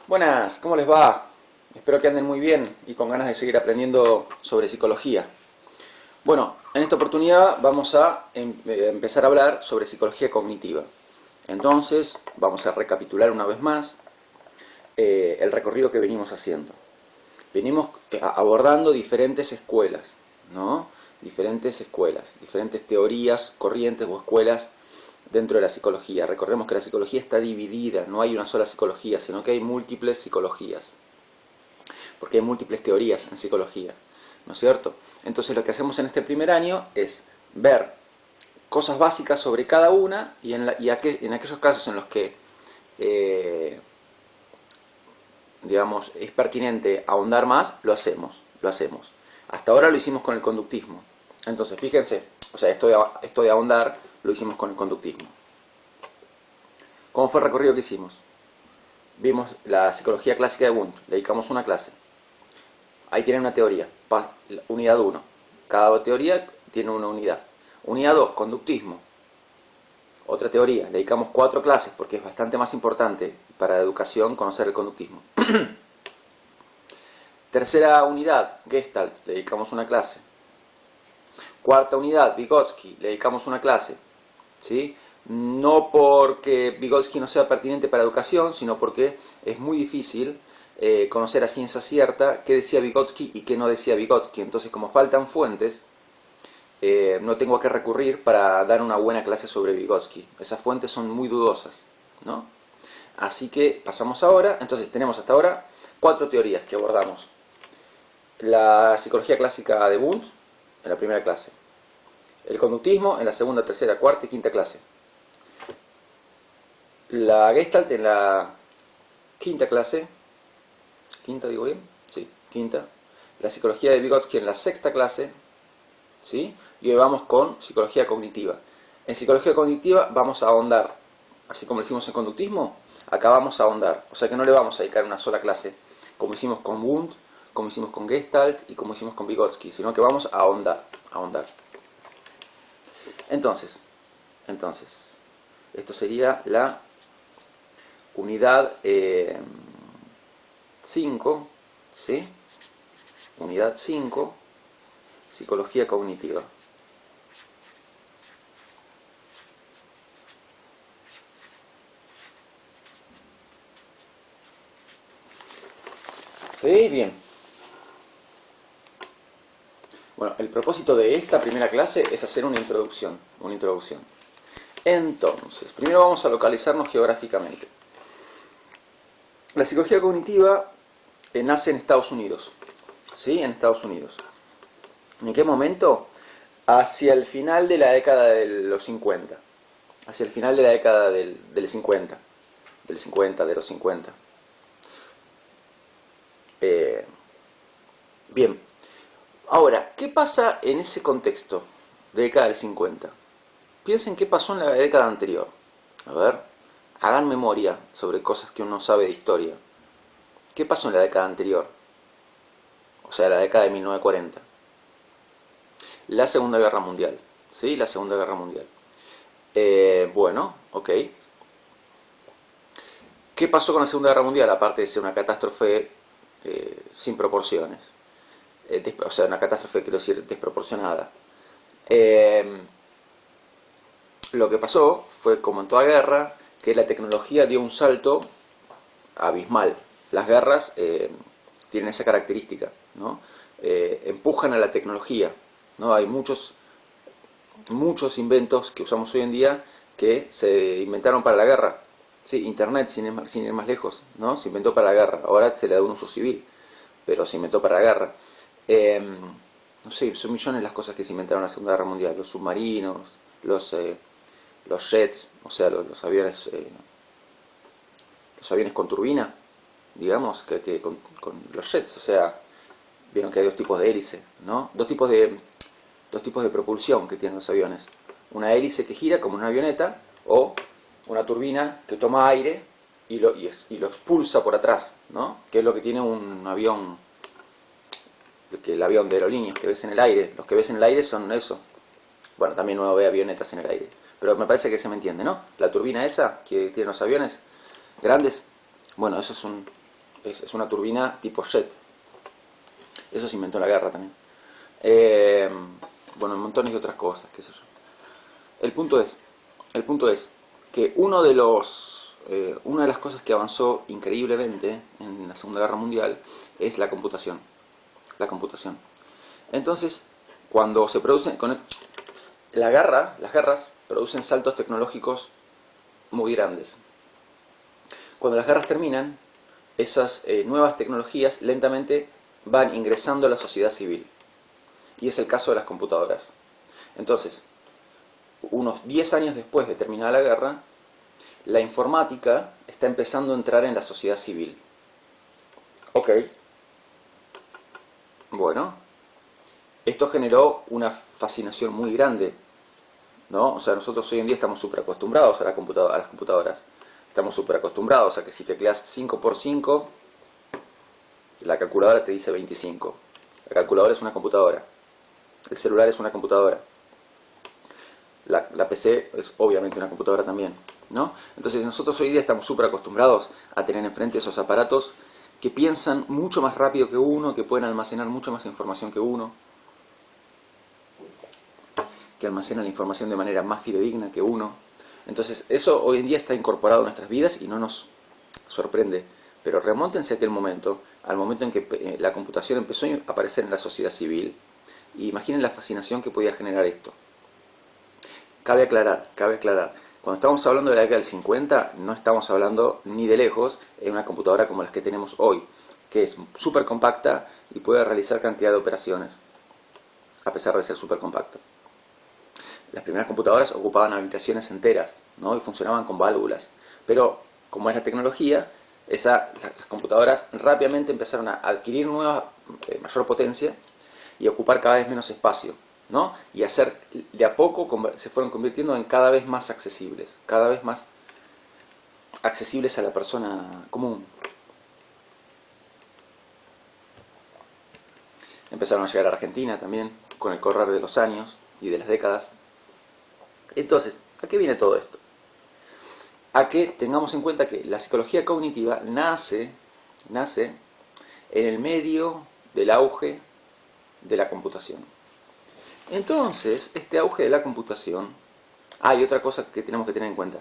Buenas, ¿cómo les va? Espero que anden muy bien y con ganas de seguir aprendiendo sobre psicología. Bueno, en esta oportunidad vamos a empezar a hablar sobre psicología cognitiva. Entonces, vamos a recapitular una vez más el recorrido que venimos haciendo. Venimos abordando diferentes escuelas, ¿no? Diferentes escuelas, diferentes teorías, corrientes o escuelas dentro de la psicología. Recordemos que la psicología está dividida, no hay una sola psicología, sino que hay múltiples psicologías, porque hay múltiples teorías en psicología, ¿no es cierto? Entonces lo que hacemos en este primer año es ver cosas básicas sobre cada una y en aquellos casos en los que digamos, es pertinente ahondar más, lo hacemos. Hasta ahora lo hicimos con el conductismo. Entonces, fíjense, o sea, esto de ahondar lo hicimos con el conductismo. ¿Cómo fue el recorrido que hicimos? Vimos la psicología clásica de Wundt, le dedicamos una clase. Ahí tienen una teoría, unidad 1. Cada teoría tiene una unidad. Unidad 2, conductismo. Otra teoría, le dedicamos 4 clases porque es bastante más importante para la educación conocer el conductismo. Tercera unidad, Gestalt, le dedicamos una clase. Cuarta unidad, Vygotsky, le dedicamos una clase. ¿Sí? No porque Vygotsky no sea pertinente para la educación, sino porque es muy difícil conocer a ciencia cierta qué decía Vygotsky y qué no decía Vygotsky. Entonces, como faltan fuentes, no tengo a qué recurrir para dar una buena clase sobre Vygotsky. Esas fuentes son muy dudosas, ¿no? Así que pasamos ahora, entonces tenemos hasta ahora 4 teorías que abordamos. La psicología clásica de Wundt en la primera clase. El conductismo en la segunda, tercera, cuarta y quinta clase. La Gestalt en la quinta clase. ¿Quinta digo bien? Sí, quinta. La psicología de Vygotsky en la sexta clase. ¿Sí? Y hoy vamos con psicología cognitiva. En psicología cognitiva vamos a ahondar, así como lo hicimos en conductismo, acá vamos a ahondar. O sea que no le vamos a dedicar una sola clase, como hicimos con Wundt, como hicimos con Gestalt y como hicimos con Vygotsky, sino que vamos a ahondar. Entonces, esto sería la unidad 5, ¿sí? Unidad 5, psicología cognitiva. ¿Sí? Bien. Bueno, el propósito de esta primera clase es hacer una introducción. Entonces, primero vamos a localizarnos geográficamente. La psicología cognitiva nace en Estados Unidos. ¿Sí? En Estados Unidos. ¿En qué momento? Hacia el final de la década de los 50. Hacia el final de la década del 50. De los 50. Bien. Ahora, ¿qué pasa en ese contexto de década del 50? Piensen qué pasó en la década anterior. A ver, hagan memoria sobre cosas que uno sabe de historia. ¿Qué pasó en la década anterior? O sea, la década de 1940. La Segunda Guerra Mundial. ¿Sí? La Segunda Guerra Mundial. Bueno, ok. ¿Qué pasó con la Segunda Guerra Mundial? Aparte de ser una catástrofe sin proporciones. O sea, una catástrofe, quiero decir, desproporcionada. Lo que pasó fue, como en toda guerra, que la tecnología dio un salto abismal. Las guerras tienen esa característica, ¿no? Empujan a la tecnología, ¿no? Hay muchos inventos que usamos hoy en día que se inventaron para la guerra. Sí, Internet, sin ir más lejos, ¿no? Se inventó para la guerra. Ahora se le da un uso civil, pero se inventó para la guerra. No sé, son millones las cosas que se inventaron en la Segunda Guerra Mundial. Los submarinos, los jets, o sea, los aviones con turbina, digamos, que con los jets, o sea, vieron que hay 2 tipos de hélice, ¿no? Dos tipos de propulsión que tienen los aviones. Una hélice que gira como una avioneta o una turbina que toma aire y lo expulsa por atrás, ¿no? Que es lo que tiene un avión, el avión de aerolíneas que ves en el aire. Los que ves en el aire son eso. Bueno, también uno ve avionetas en el aire. Pero me parece que se me entiende, ¿no? La turbina esa que tienen los aviones grandes, bueno, eso es es una turbina tipo jet. Eso se inventó en la guerra también. Bueno, montones de otras cosas, qué sé yo. El punto es que una de las cosas que avanzó increíblemente en la Segunda Guerra Mundial es la computación. La computación. Entonces, cuando se producen... las guerras producen saltos tecnológicos muy grandes. Cuando las guerras terminan, esas nuevas tecnologías lentamente van ingresando a la sociedad civil. Y es el caso de las computadoras. Entonces, unos 10 años después de terminar la guerra, la informática está empezando a entrar en la sociedad civil. Ok. Bueno, esto generó una fascinación muy grande, ¿no? O sea, nosotros hoy en día estamos súper acostumbrados a las computadoras. Estamos súper acostumbrados a que si tecleas 5×5, la calculadora te dice 25. La calculadora es una computadora. El celular es una computadora. La PC es obviamente una computadora también, ¿no? Entonces nosotros hoy día estamos súper acostumbrados a tener enfrente esos aparatos que piensan mucho más rápido que uno, que pueden almacenar mucho más información que uno, que almacenan la información de manera más fidedigna que uno. Entonces eso hoy en día está incorporado en nuestras vidas y no nos sorprende. Pero remóntense a aquel momento, al momento en que la computación empezó a aparecer en la sociedad civil, y imaginen la fascinación que podía generar esto. Cabe aclarar, cuando estamos hablando de la década del 50, no estamos hablando ni de lejos de una computadora como las que tenemos hoy, que es súper compacta y puede realizar cantidad de operaciones, a pesar de ser súper compacta. Las primeras computadoras ocupaban habitaciones enteras, ¿no? Y funcionaban con válvulas. Pero, como es la tecnología, las computadoras rápidamente empezaron a adquirir mayor potencia y a ocupar cada vez menos espacio, ¿no? Y hacer, de a poco, se fueron convirtiendo en cada vez más accesibles a la persona común. Empezaron a llegar a Argentina también, con el correr de los años y de las décadas. Entonces, ¿a qué viene todo esto? A que tengamos en cuenta que la psicología cognitiva nace en el medio del auge de la computación. Entonces, este auge de la computación... y otra cosa que tenemos que tener en cuenta.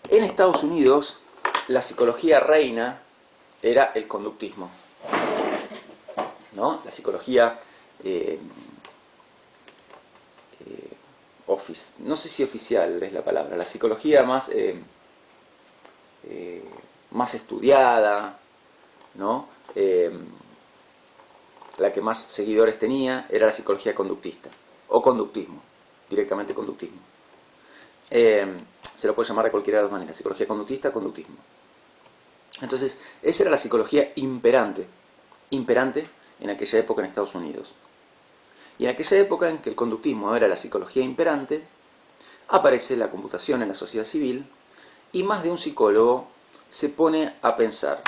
En Estados Unidos, la psicología reina era el conductismo, ¿no? La psicología no sé si oficial es la palabra, la psicología más estudiada, ¿no? La que más seguidores tenía era la psicología conductista, o conductismo, directamente conductismo. Se lo puede llamar de cualquiera de las dos maneras, psicología conductista, conductismo. Entonces, esa era la psicología imperante en aquella época en Estados Unidos. Y en aquella época en que el conductismo era la psicología imperante, aparece la computación en la sociedad civil y más de un psicólogo se pone a pensar: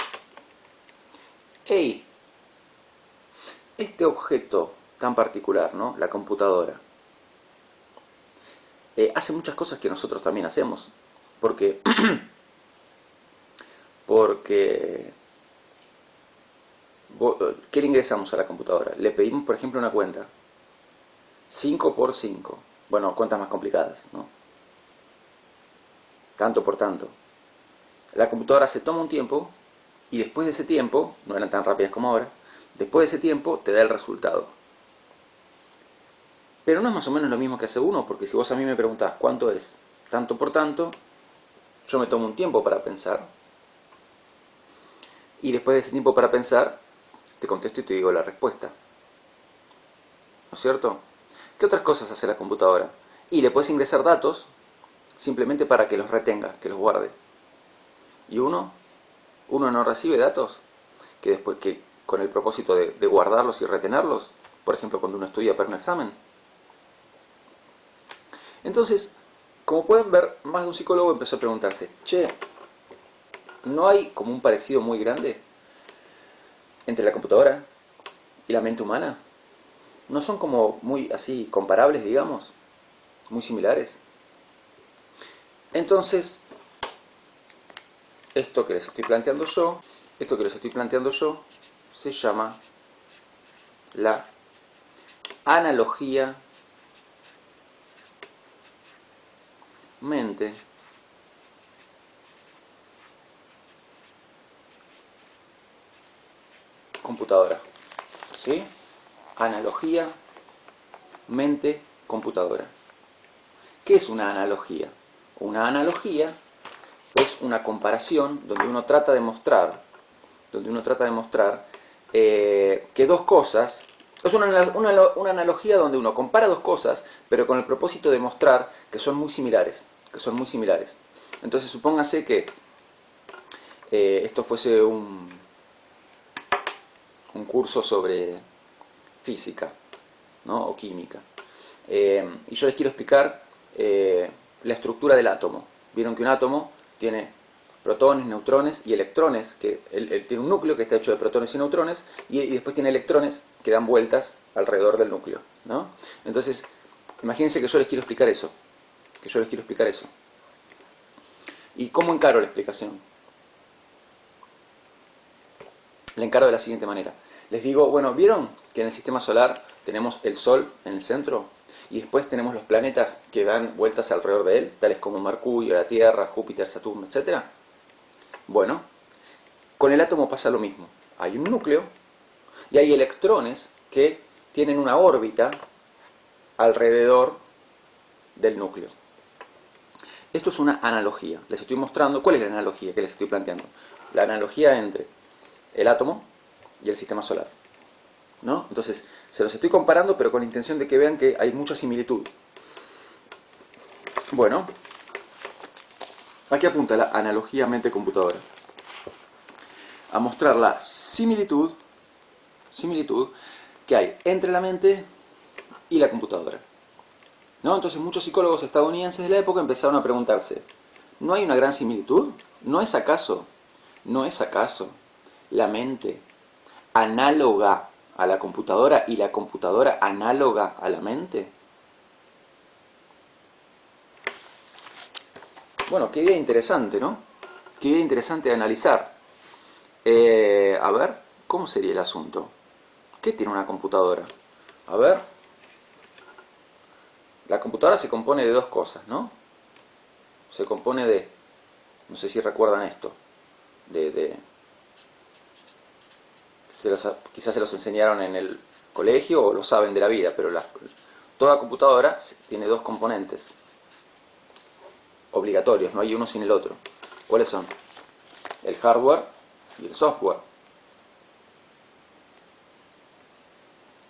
hey, este objeto tan particular, ¿no? La computadora, hace muchas cosas que nosotros también hacemos, porque ¿qué le ingresamos a la computadora? Le pedimos, por ejemplo, una cuenta 5×5, bueno, cuentas más complicadas, ¿no? Tanto por tanto. La computadora se toma un tiempo y después de ese tiempo, no eran tan rápidas como ahora, después de ese tiempo te da el resultado. Pero no es más o menos lo mismo que hace uno, porque si vos a mí me preguntás cuánto es tanto por tanto, yo me tomo un tiempo para pensar, y después de ese tiempo para pensar, te contesto y te digo la respuesta. ¿No es cierto? ¿Qué otras cosas hace la computadora? Y le puedes ingresar datos simplemente para que los retenga, que los guarde. Y uno no recibe datos que después, que con el propósito de guardarlos y retenerlos, por ejemplo cuando uno estudia para un examen. Entonces, como pueden ver, más de un psicólogo empezó a preguntarse: che, ¿no hay como un parecido muy grande entre la computadora y la mente humana? ¿No son como muy así comparables, digamos? Muy similares. Entonces, esto que les estoy planteando yo esto que les estoy planteando yo se llama la analogía mente computadora. ¿Sí? Analogía mente computadora. ¿Qué es una analogía? Una analogía es una comparación donde uno trata de mostrar que dos cosas, es una analogía donde uno compara dos cosas, pero con el propósito de mostrar que son muy similares, Entonces supóngase que esto fuese un curso sobre física, ¿no? O química. Y yo les quiero explicar la estructura del átomo. Vieron que un átomo tiene protones, neutrones y electrones, que él tiene un núcleo que está hecho de protones y neutrones, y después tiene electrones que dan vueltas alrededor del núcleo, ¿no? Entonces, imagínense que yo les quiero explicar eso. ¿Y cómo encaro la explicación? La encaro de la siguiente manera. Les digo, bueno, ¿vieron que en el sistema solar tenemos el Sol en el centro? Y después tenemos los planetas que dan vueltas alrededor de él, tales como Mercurio, la Tierra, Júpiter, Saturno, etc. Bueno, con el átomo pasa lo mismo. Hay un núcleo y hay electrones que tienen una órbita alrededor del núcleo. Esto es una analogía. Les estoy mostrando cuál es la analogía que les estoy planteando. La analogía entre el átomo y el sistema solar, ¿no? Entonces, se los estoy comparando, pero con la intención de que vean que hay mucha similitud. Bueno, aquí apunta la analogía mente-computadora. A mostrar la similitud que hay entre la mente y la computadora, ¿no? Entonces muchos psicólogos estadounidenses de la época empezaron a preguntarse, ¿no hay una gran similitud? ¿No es acaso la mente análoga a la computadora y la computadora análoga a la mente? Bueno, qué idea interesante, ¿no? Qué idea interesante de analizar. A ver, ¿cómo sería el asunto? ¿Qué tiene una computadora? A ver. La computadora se compone de dos cosas, ¿no? Se compone de, no sé si recuerdan esto, quizás se los enseñaron en el colegio o lo saben de la vida, pero toda computadora tiene dos componentes obligatorios, no hay uno sin el otro. ¿Cuáles son? El hardware y el software.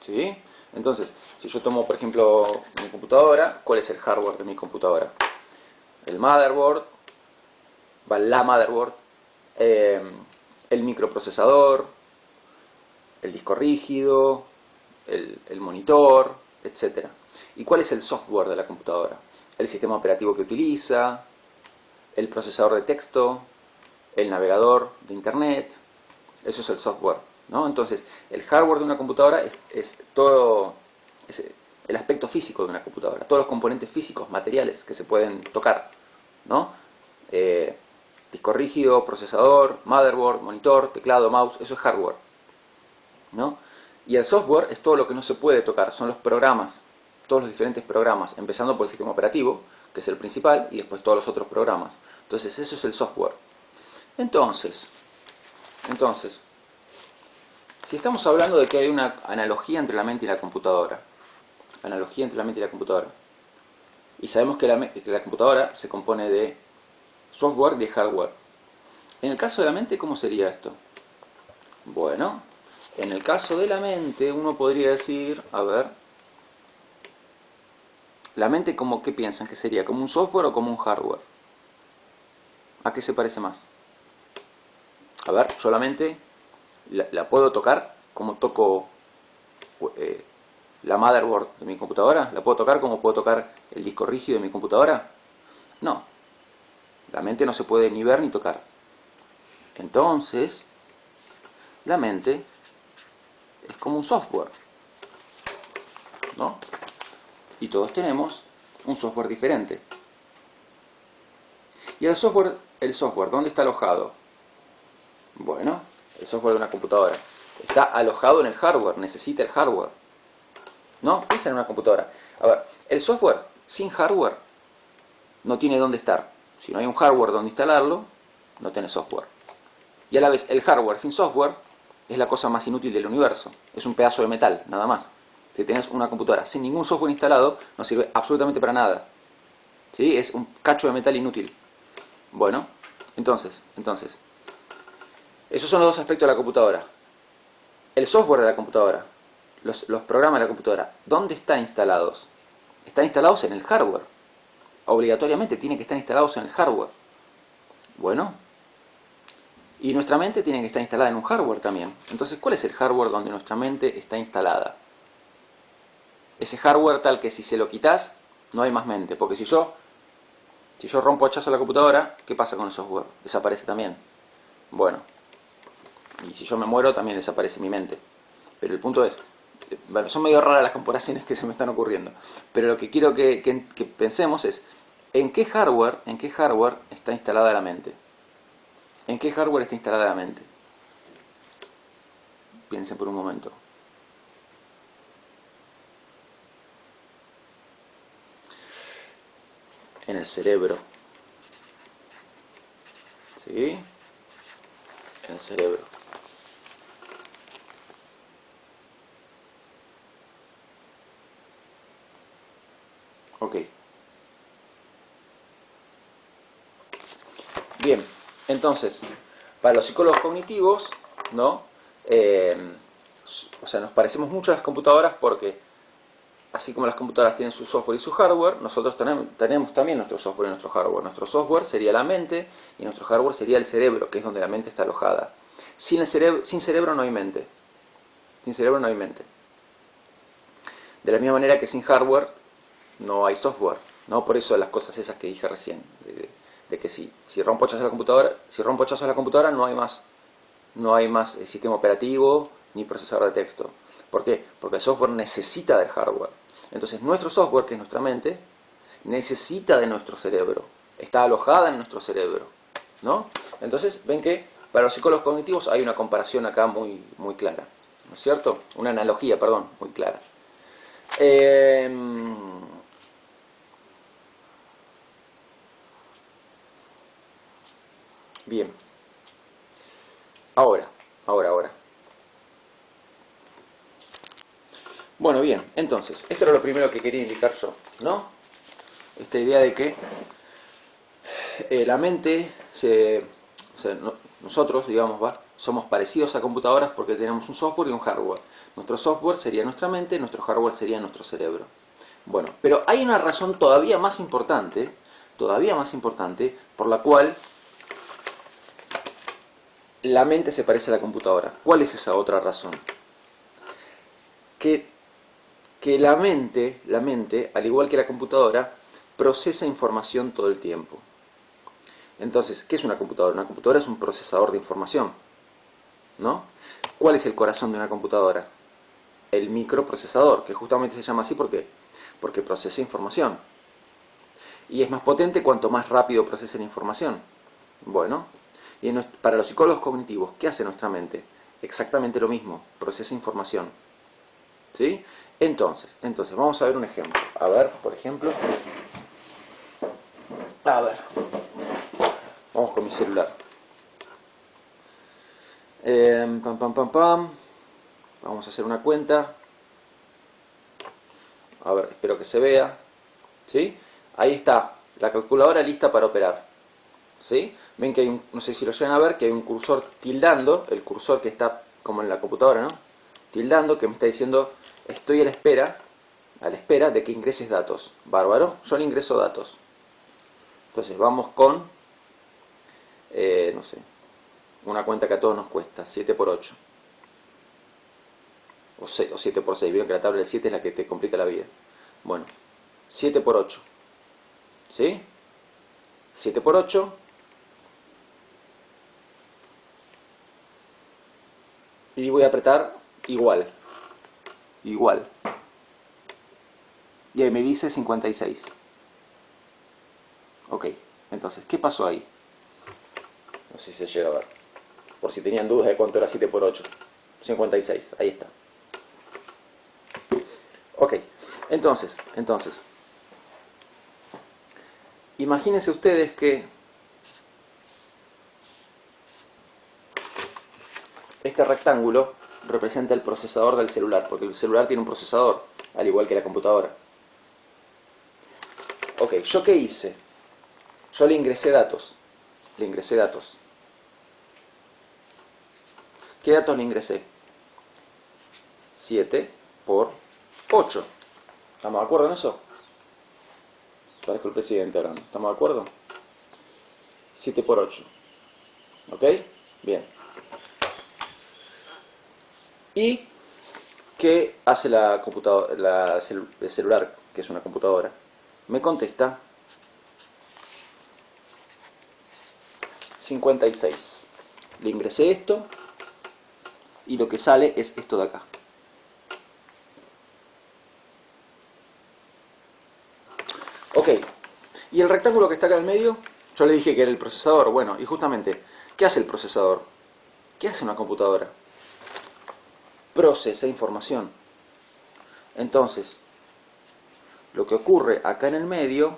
¿Sí? Entonces, si yo tomo, por ejemplo, mi computadora, ¿cuál es el hardware de mi computadora? El motherboard, la motherboard, el microprocesador, el disco rígido, el monitor, etc. ¿Y cuál es el software de la computadora? El sistema operativo que utiliza, el procesador de texto, el navegador de internet. Eso es el software, ¿no? Entonces, el hardware de una computadora es todo el aspecto físico de una computadora, todos los componentes físicos, materiales que se pueden tocar, ¿no? Disco rígido, procesador, motherboard, monitor, teclado, mouse, eso es hardware, ¿no? Y el software es todo lo que no se puede tocar, son los programas, todos los diferentes programas, empezando por el sistema operativo, que es el principal, y después todos los otros programas. Entonces, eso es el software. Entonces, si estamos hablando de que hay una analogía entre la mente y la computadora, y sabemos que la computadora se compone de software y de hardware, en el caso de la mente, ¿cómo sería esto? Bueno, en el caso de la mente, uno podría decir, a ver, la mente, ¿cómo, qué piensan que sería? ¿Como un software o como un hardware? ¿A qué se parece más? A ver, yo la mente la puedo tocar como toco la motherboard de mi computadora. ¿La puedo tocar como puedo tocar el disco rígido de mi computadora? No. La mente no se puede ni ver ni tocar. Entonces, la mente es como un software, ¿no? Y todos tenemos un software diferente. ¿Y el software, ¿dónde está alojado? Bueno, el software de una computadora. Está alojado en el hardware, necesita el hardware. ¿No? Piensa en una computadora. A ver, el software sin hardware no tiene dónde estar. Si no hay un hardware donde instalarlo, no tiene software. Y a la vez, el hardware sin software es la cosa más inútil del universo. Es un pedazo de metal, nada más. Si tenés una computadora sin ningún software instalado, no sirve absolutamente para nada. ¿Sí? Es un cacho de metal inútil. Bueno, entonces, esos son los dos aspectos de la computadora. El software de la computadora, los programas de la computadora, ¿dónde están instalados? Están instalados en el hardware. Obligatoriamente tienen que estar instalados en el hardware. Bueno, y nuestra mente tiene que estar instalada en un hardware también. Entonces, ¿cuál es el hardware donde nuestra mente está instalada? Ese hardware tal que si se lo quitas, no hay más mente. Porque si yo rompo hachazo la computadora, ¿qué pasa con el software? Desaparece también. Bueno, y si yo me muero, también desaparece mi mente. Pero el punto es, bueno, son medio raras las comparaciones que se me están ocurriendo. Pero lo que quiero que pensemos es, ¿en qué hardware está instalada la mente? ¿En qué hardware está instalada la mente? Piensen por un momento. En el cerebro. ¿Sí? En el cerebro. Ok. Bien, entonces, para los psicólogos cognitivos, ¿no? O sea, nos parecemos mucho a las computadoras porque, así como las computadoras tienen su software y su hardware, nosotros tenemos también nuestro software y nuestro hardware. Nuestro software sería la mente y nuestro hardware sería el cerebro, que es donde la mente está alojada. Sin cerebro no hay mente. Sin cerebro no hay mente. De la misma manera que sin hardware no hay software, ¿no? Por eso las cosas esas que dije recién, de que si rompo hachazo a la computadora no hay más sistema operativo ni procesador de texto. ¿Por qué? Porque el software necesita del hardware. Entonces nuestro software, que es nuestra mente, necesita de nuestro cerebro, está alojada en nuestro cerebro, ¿no? Entonces ven que para los psicólogos cognitivos hay una comparación acá muy, muy clara, ¿no es cierto? Una analogía, perdón, muy clara. Bien. Ahora. Bueno, bien, entonces, esto era lo primero que quería indicar yo, ¿no? Esta idea de que la mente, nosotros, digamos, somos parecidos a computadoras porque tenemos un software y un hardware. Nuestro software sería nuestra mente, nuestro hardware sería nuestro cerebro. Bueno, pero hay una razón todavía más importante, por la cual la mente se parece a la computadora. ¿Cuál es esa otra razón? Que la mente, al igual que la computadora, procesa información todo el tiempo. Entonces, ¿qué es una computadora? Una computadora es un procesador de información, ¿no? ¿Cuál es el corazón de una computadora? El microprocesador, que justamente se llama así porque procesa información. Y es más potente cuanto más rápido procesa la información. Bueno, y para los psicólogos cognitivos, ¿qué hace nuestra mente? Exactamente lo mismo, procesa información. ¿Sí? Entonces, vamos a ver un ejemplo. A ver, por ejemplo. A ver. Vamos con mi celular. Vamos a hacer una cuenta. A ver, espero que se vea. ¿Sí? Ahí está, la calculadora lista para operar. ¿Sí? Ven que hay un, no sé si lo llegan a ver, que hay un cursor tildando, el cursor que está como en la computadora, ¿no? Tildando, que me está diciendo, estoy a la espera de que ingreses datos. Bárbaro, yo le ingreso datos. Entonces vamos con, no sé, una cuenta que a todos nos cuesta, 7 por 8. O 7 por 6, vieron que la tabla del 7 es la que te complica la vida. Bueno, 7 por 8. ¿Sí? 7 por 8. Y voy a apretar igual. Igual. Y ahí me dice 56. Ok, entonces, ¿qué pasó ahí? No sé si se llega a ver. por si tenían dudas de cuánto era 7 por 8. 56, ahí está. Ok, entonces, imagínense ustedes que este rectángulo representa el procesador del celular, porque el celular tiene un procesador, al igual que la computadora. Ok, ¿yo qué hice? Yo le ingresé datos. ¿Qué datos le ingresé? 7 por 8. ¿Estamos de acuerdo en eso? Parezco el presidente hablando. ¿Estamos de acuerdo? 7 por 8. ¿Ok? Bien. ¿Y qué hace la computadora, el celular, que es una computadora? Me contesta 56. Le ingresé esto y lo que sale es esto de acá. Ok. ¿Y el rectángulo que está acá en medio? Yo le dije que era el procesador. Bueno, y justamente, ¿qué hace el procesador? ¿Qué hace una computadora? Procesa información. Entonces, lo que ocurre acá en el medio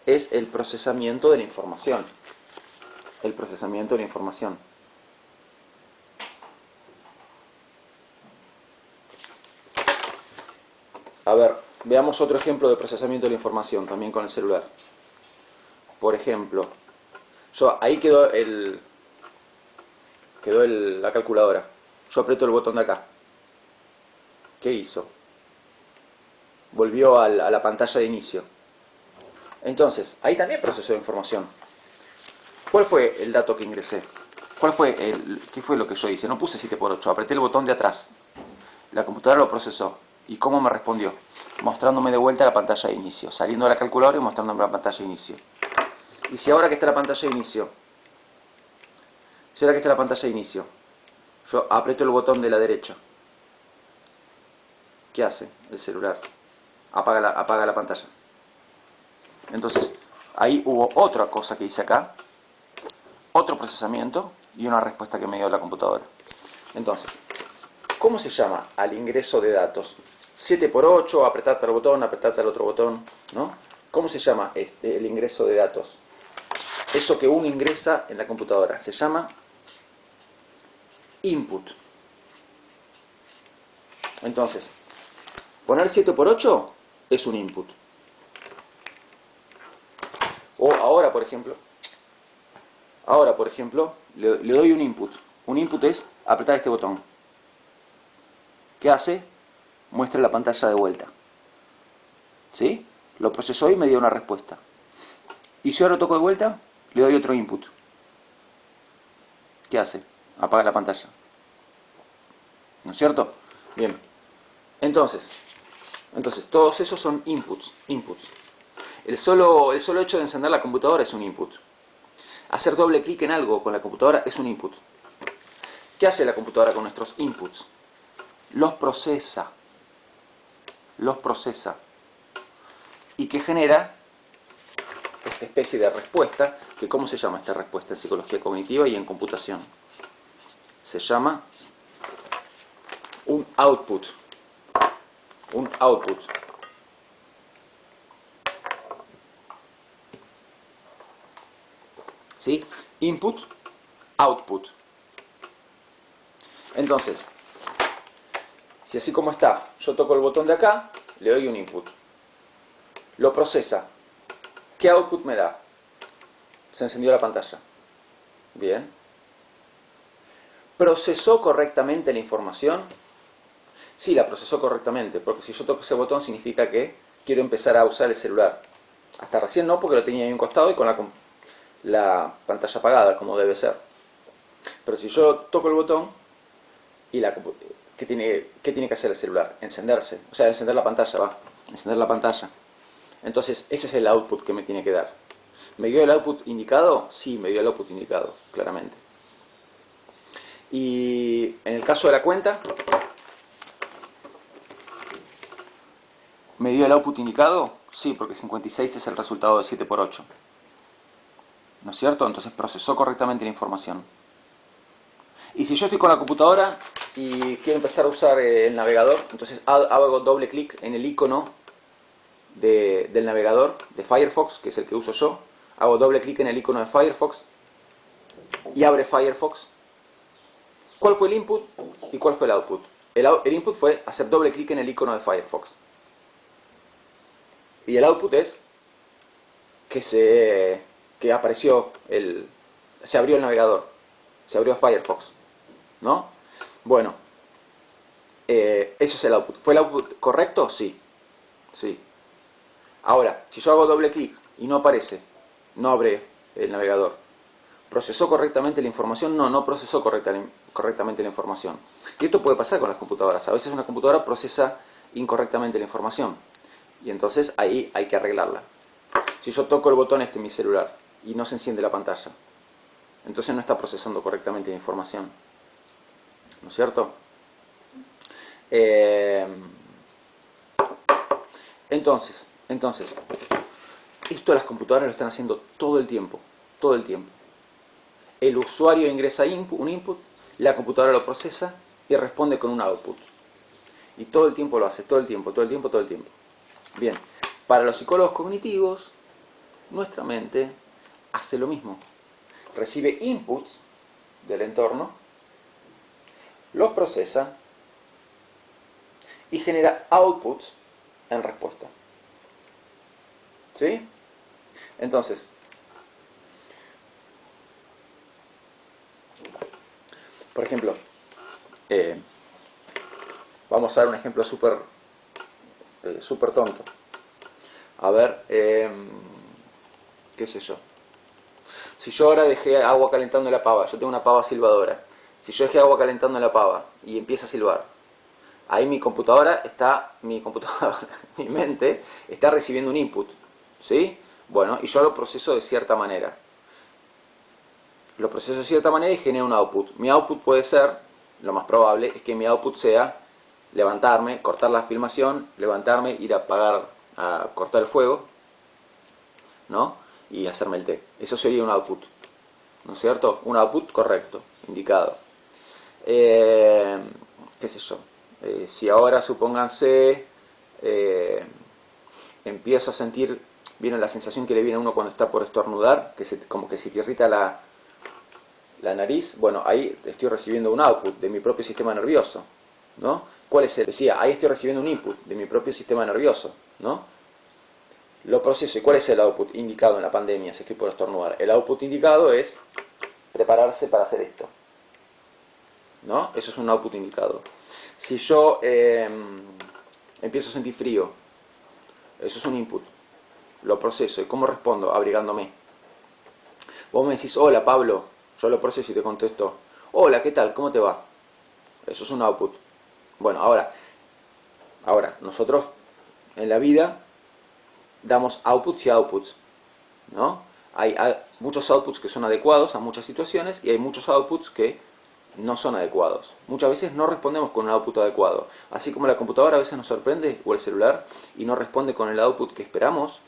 es el procesamiento de la información. El procesamiento de la información. A ver, veamos otro ejemplo de procesamiento de la información, también con el celular. Por ejemplo, ahí quedó la calculadora. Yo aprieto el botón de acá. ¿Qué hizo? Volvió a la pantalla de inicio. Entonces, ahí también procesó información. ¿Cuál fue el dato que ingresé? ¿Qué fue lo que yo hice? No puse 7 por 8, apreté el botón de atrás. La computadora lo procesó. ¿Y cómo me respondió? Mostrándome de vuelta la pantalla de inicio. Saliendo de la calculadora y mostrándome la pantalla de inicio. Y si ahora que está la pantalla de inicio, yo aprieto el botón de la derecha, ¿qué hace el celular? Apaga la pantalla. Entonces, ahí hubo otra cosa que hice acá, otro procesamiento y una respuesta que me dio la computadora. Entonces, ¿cómo se llama al ingreso de datos? 7 por 8, apretarte al botón, apretarte al otro botón, ¿no? ¿Cómo se llama el ingreso de datos? Eso que uno ingresa en la computadora se llama input. Entonces, poner 7 por 8 es un input. O ahora, por ejemplo, le doy un input. Un input es apretar este botón. ¿Qué hace? Muestra la pantalla de vuelta. ¿Sí? Lo procesó y me dio una respuesta. Y si ahora toco de vuelta, le doy otro input. ¿Qué hace? Apaga la pantalla. ¿No es cierto? Bien. Entonces, todos esos son inputs. El solo hecho de encender la computadora es un input. Hacer doble clic en algo con la computadora es un input. ¿Qué hace la computadora con nuestros inputs? Los procesa. ¿Y qué genera? Esta especie de respuesta, que ¿cómo se llama esta respuesta en psicología cognitiva y en computación? Se llama un output. Un output. ¿Sí? Input, output. Entonces, si así como está, yo toco el botón de acá, le doy un input. Lo procesa. ¿Qué output me da? Se encendió la pantalla. Bien. ¿Procesó correctamente la información? Sí, la procesó correctamente, porque si yo toco ese botón significa que quiero empezar a usar el celular. Hasta recién no, porque lo tenía ahí a un costado y con la pantalla apagada, como debe ser. Pero si yo toco el botón, y ¿qué tiene que hacer el celular? Encenderse. O sea, encender la pantalla, encender la pantalla. Entonces, ese es el output que me tiene que dar. ¿Me dio el output indicado? Sí, me dio el output indicado, claramente. Y en el caso de la cuenta, ¿me dio el output indicado? Sí, porque 56 es el resultado de 7 por 8. ¿No es cierto? Entonces procesó correctamente la información. Y si yo estoy con la computadora y quiero empezar a usar el navegador, entonces hago doble clic en el icono del navegador de Firefox, que es el que uso yo. Hago doble clic en el icono de Firefox y abre Firefox. ¿Cuál fue el input y cuál fue el output? El input fue hacer doble clic en el icono de Firefox. Y el output es que apareció se abrió el navegador, se abrió Firefox, ¿no? Bueno, eso es el output. ¿Fue el output correcto? Sí. Sí. Ahora, si yo hago doble clic y no aparece, no abre el navegador, ¿procesó correctamente la información? No, no procesó correctamente la información. Y esto puede pasar con las computadoras. A veces una computadora procesa incorrectamente la información. Y entonces ahí hay que arreglarla. Si yo toco el botón en mi celular y no se enciende la pantalla, entonces no está procesando correctamente la información. ¿No es cierto? Entonces, esto las computadoras lo están haciendo todo el tiempo. Todo el tiempo. El usuario ingresa un input, la computadora lo procesa y responde con un output. Y todo el tiempo lo hace, todo el tiempo. Bien, para los psicólogos cognitivos, nuestra mente hace lo mismo. Recibe inputs del entorno, los procesa y genera outputs en respuesta. ¿Sí? Entonces, por ejemplo, vamos a dar un ejemplo súper tonto. A ver, qué sé yo. Si yo ahora dejé agua calentando en la pava, yo tengo una pava silbadora. Si yo dejé agua calentando en la pava y empieza a silbar, ahí mi mente está recibiendo un input, ¿sí? Bueno, y yo lo proceso de cierta manera. Lo proceso de cierta manera y genero un output. Mi output puede ser, lo más probable, es que mi output sea levantarme, cortar la filmación, levantarme, ir a cortar el fuego, ¿no? Y hacerme el té. Eso sería un output, ¿no es cierto? Un output correcto, indicado. ¿Qué sé yo? Si ahora, supónganse, empiezo a sentir, ¿vieron la sensación que le viene a uno cuando está por estornudar? Como que se te irrita la nariz. Bueno, ahí estoy recibiendo un output de mi propio sistema nervioso, ¿no? ¿Cuál es el? Decía, ahí estoy recibiendo un input de mi propio sistema nervioso, ¿no? Lo proceso. ¿Y cuál es el output indicado en la pandemia si estoy por estornudar? El output indicado es prepararse para hacer esto, ¿no? Eso es un output indicado. Si yo empiezo a sentir frío, eso es un input. Lo proceso. ¿Y cómo respondo? Abrigándome. Vos me decís, hola Pablo, yo lo proceso y te contesto, hola, ¿qué tal? ¿Cómo te va? Eso es un output. Bueno, ahora nosotros en la vida damos outputs y outputs, ¿no? Hay muchos outputs que son adecuados a muchas situaciones y hay muchos outputs que no son adecuados. Muchas veces no respondemos con un output adecuado. Así como la computadora a veces nos sorprende, o el celular, y no responde con el output que esperamos,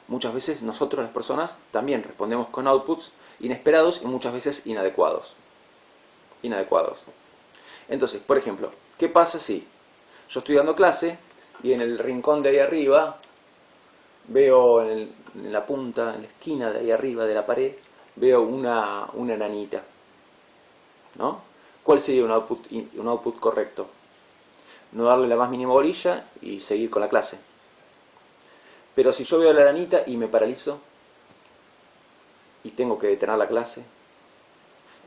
muchas veces nosotros las personas también respondemos con outputs inesperados y muchas veces inadecuados. Entonces, por ejemplo, ¿qué pasa si yo estoy dando clase y en el rincón de ahí arriba veo en la punta, en la esquina de ahí arriba de la pared, veo una aranita, ¿no? ¿Cuál sería un output correcto? No darle la más mínima bolilla y seguir con la clase. Pero si yo veo a la aranita y me paralizo y tengo que detener la clase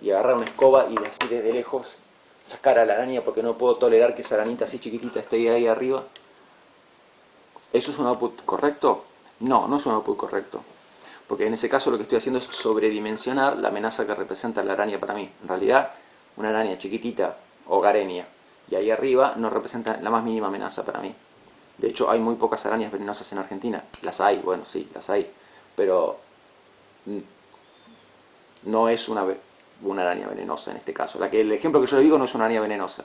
y agarrar una escoba y así desde lejos sacar a la araña porque no puedo tolerar que esa aranita así chiquitita esté ahí arriba, ¿eso es un output correcto? No, no es un output correcto. Porque en ese caso lo que estoy haciendo es sobredimensionar la amenaza que representa la araña para mí. En realidad, una araña chiquitita, hogareña, y ahí arriba no representa la más mínima amenaza para mí. De hecho, hay muy pocas arañas venenosas en Argentina. Las hay, bueno, sí, las hay. Pero no es una araña venenosa en este caso. El ejemplo que yo le digo no es una araña venenosa.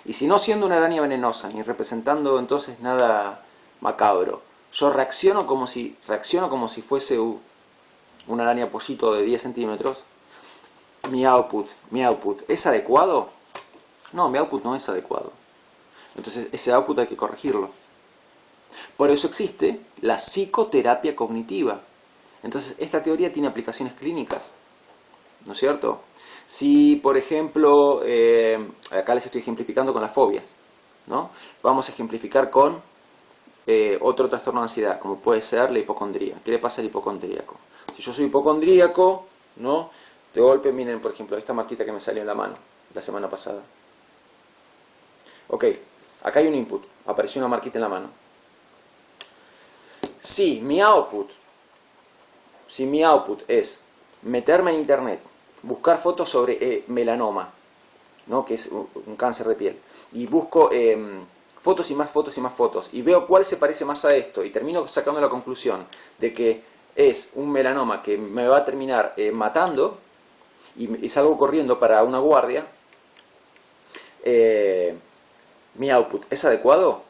Y si no siendo una araña venenosa, ni representando entonces nada macabro, yo reacciono como si fuese una araña pollito de 10 centímetros, mi output, ¿es adecuado? No, mi output no es adecuado. Entonces ese output hay que corregirlo. Por eso existe la psicoterapia cognitiva. Entonces esta teoría tiene aplicaciones clínicas, ¿no es cierto? Si, por ejemplo, acá les estoy ejemplificando con las fobias, ¿no? Vamos a ejemplificar con otro trastorno de ansiedad, como puede ser la hipocondría. ¿Qué le pasa al hipocondríaco? Si yo soy hipocondríaco, ¿no? De golpe, miren, por ejemplo, esta marquita que me salió en la mano la semana pasada. Ok, acá hay un input, apareció una marquita en la mano. Si mi output es meterme en internet, buscar fotos sobre melanoma, ¿no? Que es un cáncer de piel, y busco fotos y más fotos y más fotos, y veo cuál se parece más a esto, y termino sacando la conclusión de que es un melanoma que me va a terminar matando, y salgo corriendo para una guardia, ¿mi output es adecuado?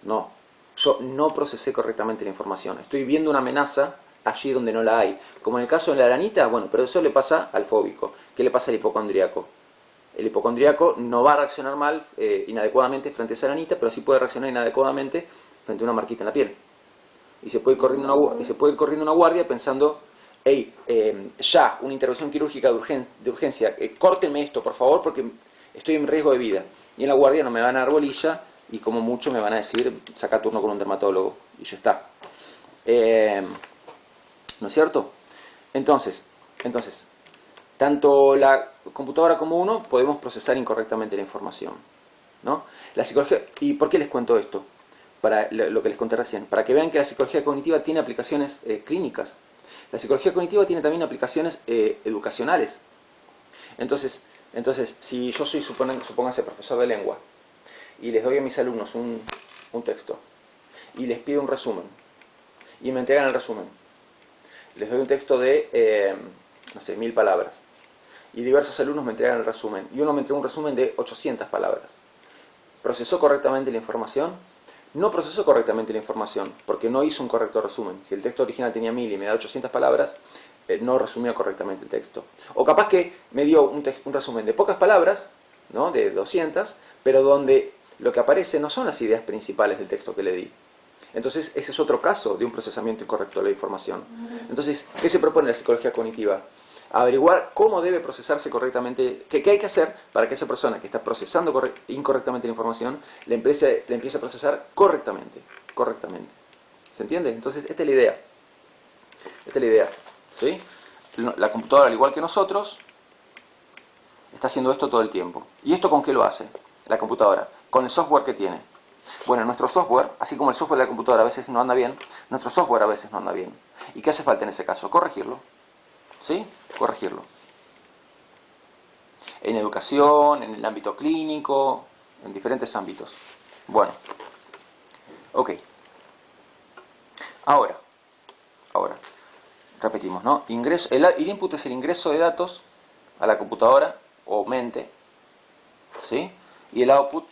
No. Yo no procesé correctamente la información. Estoy viendo una amenaza allí donde no la hay. Como en el caso de la aranita, bueno, pero eso le pasa al fóbico. ¿Qué le pasa al hipocondríaco? El hipocondríaco no va a reaccionar mal, inadecuadamente frente a esa aranita, pero sí puede reaccionar inadecuadamente frente a una marquita en la piel. Y se puede ir corriendo una guardia pensando, hey, ya, una intervención quirúrgica de urgencia, córtenme esto, por favor, porque estoy en riesgo de vida. Y en la guardia no me van a dar bolilla, y como mucho me van a decir, saca turno con un dermatólogo, y ya está. ¿No es cierto? Entonces, tanto la computadora como uno podemos procesar incorrectamente la información, ¿no? La psicología, ¿y por qué les cuento esto? Para lo que les conté recién, para que vean que la psicología cognitiva tiene aplicaciones clínicas. La psicología cognitiva tiene también aplicaciones educacionales. Entonces, si yo soy, supóngase, profesor de lengua, y les doy a mis alumnos un texto, y les pido un resumen, y me entregan el resumen, les doy un texto de, no sé, 1000 palabras, y diversos alumnos me entregan el resumen, y uno me entrega un resumen de 800 palabras. ¿Procesó correctamente la información? No procesó correctamente la información, porque no hizo un correcto resumen. Si el texto original tenía 1000 y me da 800 palabras, no resumió correctamente el texto. O capaz que me dio un resumen de pocas palabras, ¿no? De 200, pero donde lo que aparece no son las ideas principales del texto que le di. Entonces, ese es otro caso de un procesamiento incorrecto de la información. Entonces, ¿qué se propone la psicología cognitiva? Averiguar cómo debe procesarse correctamente, qué hay que hacer para que esa persona que está procesando incorrectamente la información la empiece a procesar correctamente. ¿Se entiende? Entonces, esta es la idea. ¿Sí? La computadora, al igual que nosotros, está haciendo esto todo el tiempo. ¿Y esto con qué lo hace la computadora? Con el software que tiene. Bueno, nuestro software, así como el software de la computadora a veces no anda bien, nuestro software a veces no anda bien. ¿Y qué hace falta en ese caso? Corregirlo. ¿Sí? Corregirlo. En educación, en el ámbito clínico, en diferentes ámbitos. Bueno. Ok. Ahora. Repetimos, ¿no? El input es el ingreso de datos a la computadora o mente. ¿Sí? Y el output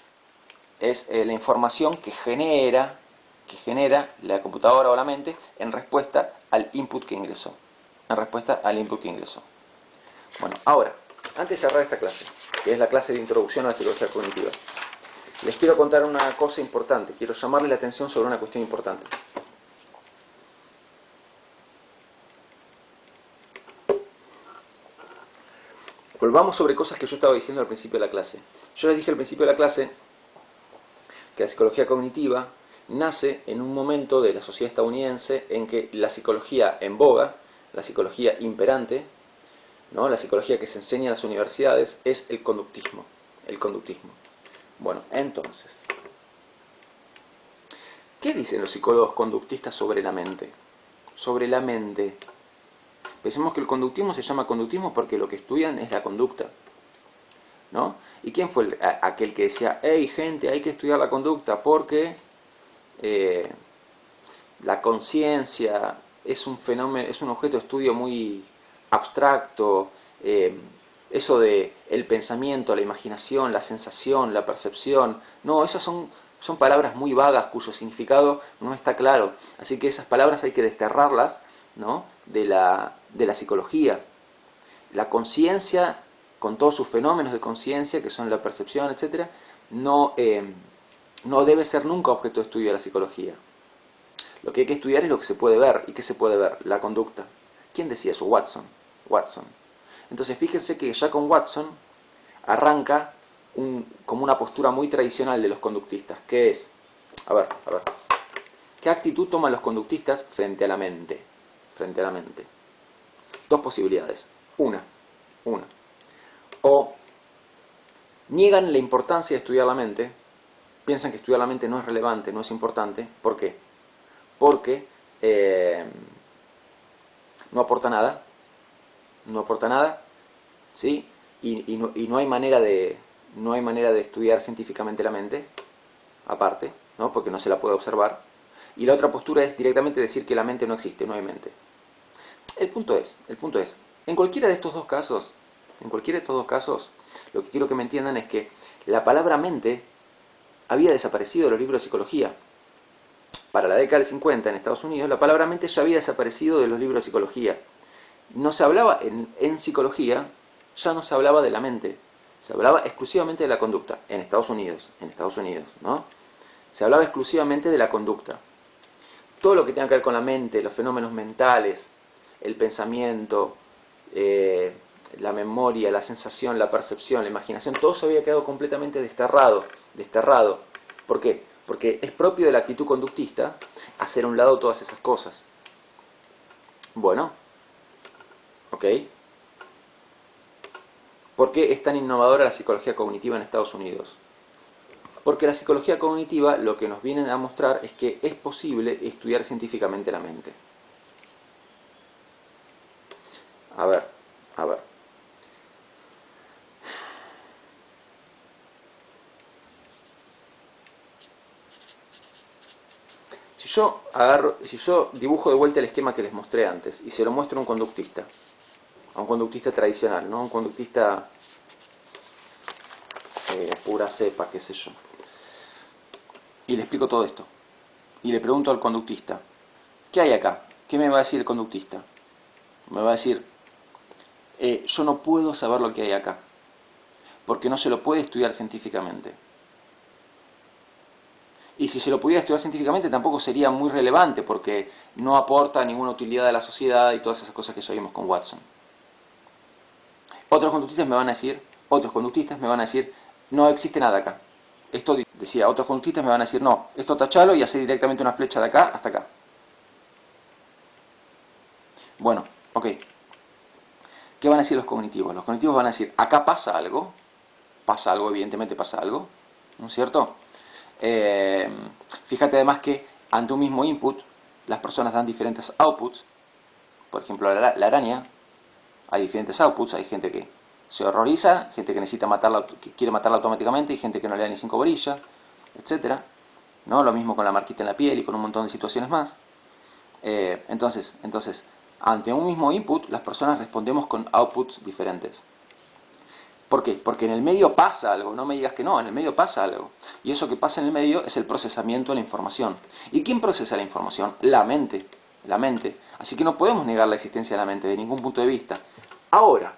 es la información que genera la computadora o la mente en respuesta al input que ingresó. Bueno, ahora, antes de cerrar esta clase, que es la clase de introducción a la psicología cognitiva, les quiero contar una cosa importante, quiero llamarle la atención sobre una cuestión importante. Volvamos sobre cosas que yo estaba diciendo al principio de la clase. Yo les dije al principio de la clase que la psicología cognitiva nace en un momento de la sociedad estadounidense en que la psicología en boga, la psicología imperante, ¿no? La psicología que se enseña en las universidades es el conductismo. Bueno, entonces, ¿qué dicen los psicólogos conductistas sobre la mente? Sobre la mente. Pensemos que el conductismo se llama conductismo porque lo que estudian es la conducta, ¿no? ¿Y quién fue aquel que decía, hey gente, hay que estudiar la conducta porque la conciencia es un fenómeno, es un objeto de estudio muy abstracto, eso de el pensamiento, la imaginación, la sensación, la percepción, no, esas son palabras muy vagas cuyo significado no está claro, así que esas palabras hay que desterrarlas, ¿no? de la psicología. La conciencia, con todos sus fenómenos de conciencia, que son la percepción, etc., no debe ser nunca objeto de estudio de la psicología. Lo que hay que estudiar es lo que se puede ver. ¿Y qué se puede ver? La conducta. ¿Quién decía eso? Watson. Entonces fíjense que ya con Watson arranca como una postura muy tradicional de los conductistas, que es, a ver, ¿qué actitud toman los conductistas frente a la mente? Frente a la mente. Dos posibilidades. Una. O niegan la importancia de estudiar la mente, piensan que estudiar la mente no es relevante, no es importante. ¿Por qué? Porque no aporta nada, ¿sí? Y no hay manera de estudiar científicamente la mente, aparte, ¿no? Porque no se la puede observar. Y la otra postura es directamente decir que la mente no existe, no hay mente. El punto es, en cualquiera de estos dos casos, lo que quiero que me entiendan es que la palabra mente había desaparecido de los libros de psicología. Para la década del 50 en Estados Unidos, la palabra mente ya había desaparecido de los libros de psicología. No se hablaba en psicología, ya no se hablaba de la mente, se hablaba exclusivamente de la conducta, en Estados Unidos, ¿no? Se hablaba exclusivamente de la conducta. Todo lo que tenga que ver con la mente, los fenómenos mentales, el pensamiento, la memoria, la sensación, la percepción, la imaginación, todo eso había quedado completamente desterrado. ¿Por qué? Porque es propio de la actitud conductista hacer a un lado todas esas cosas. Bueno, ¿ok? ¿Por qué es tan innovadora la psicología cognitiva en Estados Unidos? Porque la psicología cognitiva lo que nos viene a mostrar es que es posible estudiar científicamente la mente. A ver. Si yo dibujo de vuelta el esquema que les mostré antes y se lo muestro a un conductista tradicional, ¿no? Un conductista pura cepa, qué sé yo. Y le explico todo esto. Y le pregunto al conductista, ¿qué hay acá? ¿Qué me va a decir el conductista? Me va a decir, yo no puedo saber lo que hay acá, porque no se lo puede estudiar científicamente. Y si se lo pudiera estudiar científicamente tampoco sería muy relevante, porque no aporta ninguna utilidad a la sociedad y todas esas cosas que ya vimos con Watson. Otros conductistas me van a decir, no existe nada acá. Esto decía, otros conductistas me van a decir, no, esto tachalo y hacer directamente una flecha de acá hasta acá. Bueno, ok. ¿Qué van a decir los cognitivos? Los cognitivos van a decir, acá pasa algo, evidentemente pasa algo, ¿no es cierto? Fíjate además que ante un mismo input, las personas dan diferentes outputs. Por ejemplo, la araña, hay diferentes outputs, hay gente que se horroriza, gente que necesita matarla, que quiere matarla automáticamente, y gente que no le da ni 5 borillas, etcétera, ¿no? Lo mismo con la marquita en la piel y con un montón de situaciones más. Entonces, ante un mismo input, las personas respondemos con outputs diferentes. ¿Por qué? Porque en el medio pasa algo, no me digas que no, en el medio pasa algo. Y eso que pasa en el medio es el procesamiento de la información. ¿Y quién procesa la información? La mente. Así que no podemos negar la existencia de la mente de ningún punto de vista. Ahora,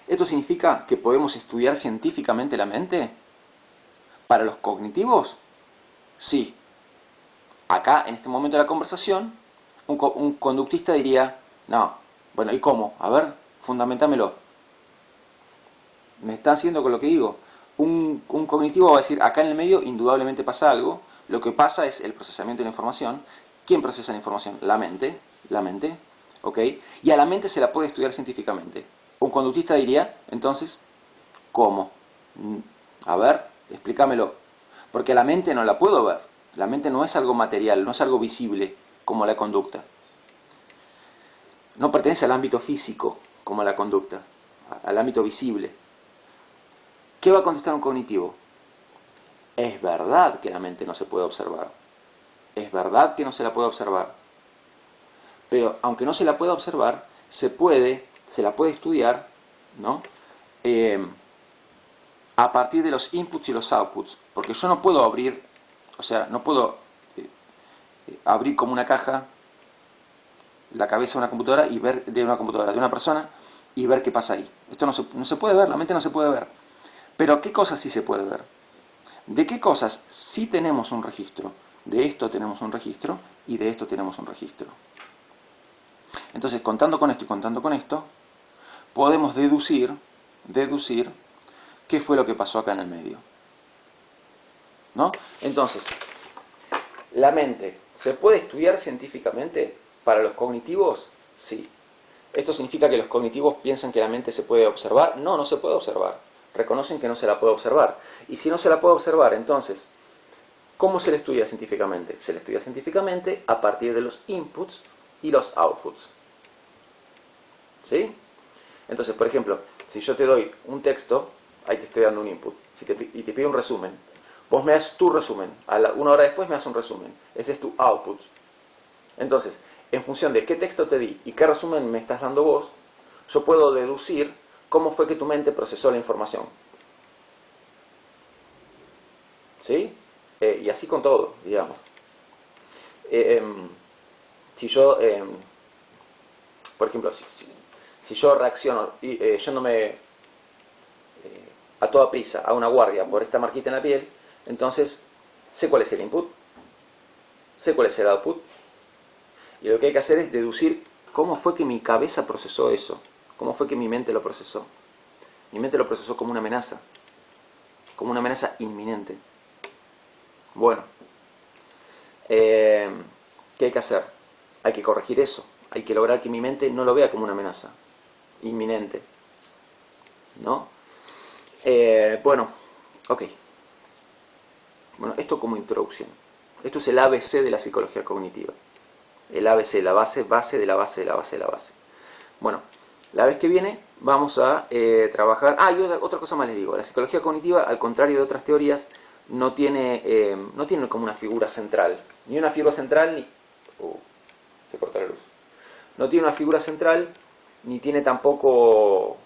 ¿esto significa que podemos estudiar científicamente la mente? ¿Para los cognitivos? Sí. Acá, en este momento de la conversación, un conductista diría, no, bueno, ¿y cómo? A ver, fundamentámelo. ¿Me está haciendo con lo que digo? Un cognitivo va a decir, acá en el medio indudablemente pasa algo, lo que pasa es el procesamiento de la información. ¿Quién procesa la información? La mente, ¿ok? Y a la mente se la puede estudiar científicamente. Un conductista diría, entonces, ¿cómo? A ver, explícamelo. Porque la mente no la puedo ver. La mente no es algo material, no es algo visible como la conducta. No pertenece al ámbito físico como la conducta, al ámbito visible. ¿Qué va a contestar un cognitivo? Es verdad que la mente no se puede observar. Es verdad que no se la puede observar. Pero aunque no se la pueda observar, se la puede estudiar, ¿no? A partir de los inputs y los outputs. Porque yo no puedo abrir, no puedo abrir como una caja la cabeza de una computadora y ver de una persona y ver qué pasa ahí. Esto no se puede ver, la mente no se puede ver. Pero ¿qué cosas sí se puede ver? ¿De qué cosas sí tenemos un registro? De esto tenemos un registro y de esto tenemos un registro. Entonces, contando con esto y contando con esto, podemos deducir qué fue lo que pasó acá en el medio. ¿No? Entonces, ¿la mente se puede estudiar científicamente? ¿Para los cognitivos? Sí. ¿Esto significa que los cognitivos piensan que la mente se puede observar? No, no se puede observar. Reconocen que no se la puede observar. Y si no se la puede observar, entonces, ¿cómo se le estudia científicamente? Se le estudia científicamente a partir de los inputs y los outputs. ¿Sí? Entonces, por ejemplo, si yo te doy un texto, ahí te estoy dando un input, y te pido un resumen, vos me das tu resumen, una hora después me das un resumen, ese es tu output. Entonces, en función de qué texto te di y qué resumen me estás dando vos, yo puedo deducir cómo fue que tu mente procesó la información. ¿Sí? Y así con todo, digamos. Si yo, por ejemplo, si yo reacciono yéndome a toda prisa a una guardia por esta marquita en la piel, entonces sé cuál es el input, sé cuál es el output, y lo que hay que hacer es deducir cómo fue que mi cabeza procesó eso, cómo fue que mi mente lo procesó. Mi mente lo procesó como una amenaza inminente. Bueno, ¿qué hay que hacer? Hay que corregir eso, hay que lograr que mi mente no lo vea como una amenaza inminente, ¿no? Bueno, ok. Bueno, esto como introducción. Esto es el ABC de la psicología cognitiva. El ABC, la base de la base de la base de la base. Bueno, la vez que viene vamos a trabajar... y otra cosa más les digo. La psicología cognitiva, al contrario de otras teorías, no tiene como una figura central. Ni una figura central, ni... se corta la luz. No tiene una figura central, ni tiene tampoco...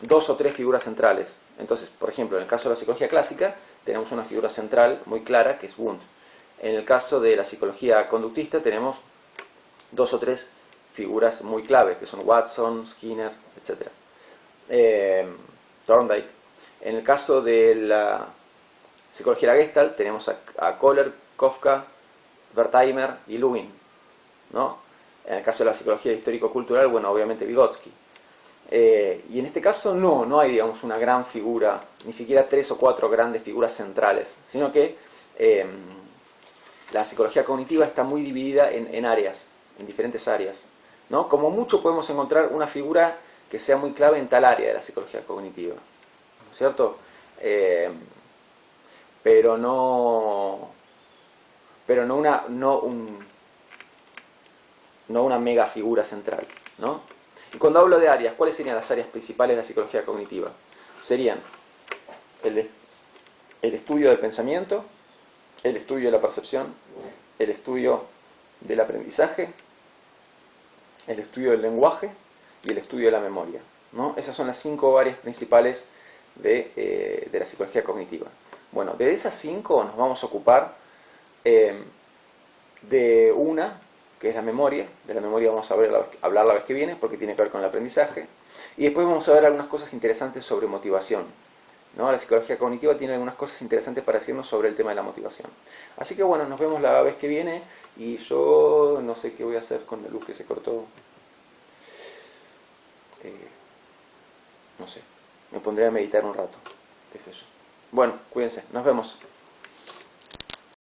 dos o tres figuras centrales. Entonces, por ejemplo, en el caso de la psicología clásica, tenemos una figura central muy clara, que es Wundt. En el caso de la psicología conductista, tenemos dos o tres figuras muy clave, que son Watson, Skinner, etc. Thorndike. En el caso de la psicología de la Gestalt, tenemos a Kohler, Kafka, Wertheimer y Lewin, ¿no? En el caso de la psicología histórico-cultural, bueno, obviamente Vygotsky. Y en este caso no hay, digamos, una gran figura, ni siquiera tres o cuatro grandes figuras centrales, sino que la psicología cognitiva está muy dividida en áreas, en diferentes áreas, ¿no? Como mucho podemos encontrar una figura que sea muy clave en tal área de la psicología cognitiva, ¿no es cierto? Pero no una mega figura central, ¿no? Y cuando hablo de áreas, ¿cuáles serían las áreas principales de la psicología cognitiva? Serían el estudio del pensamiento, el estudio de la percepción, el estudio del aprendizaje, el estudio del lenguaje y el estudio de la memoria, ¿no? Esas son las 5 áreas principales de la psicología cognitiva. Bueno, de esas 5 nos vamos a ocupar de una, que es la memoria. De la memoria vamos a hablar la vez que viene, porque tiene que ver con el aprendizaje. Y después vamos a ver algunas cosas interesantes sobre motivación, ¿no? La psicología cognitiva tiene algunas cosas interesantes para decirnos sobre el tema de la motivación. Así que bueno, nos vemos la vez que viene. Y yo no sé qué voy a hacer con la luz que se cortó. No sé, me pondré a meditar un rato, qué sé yo. Bueno, cuídense, nos vemos.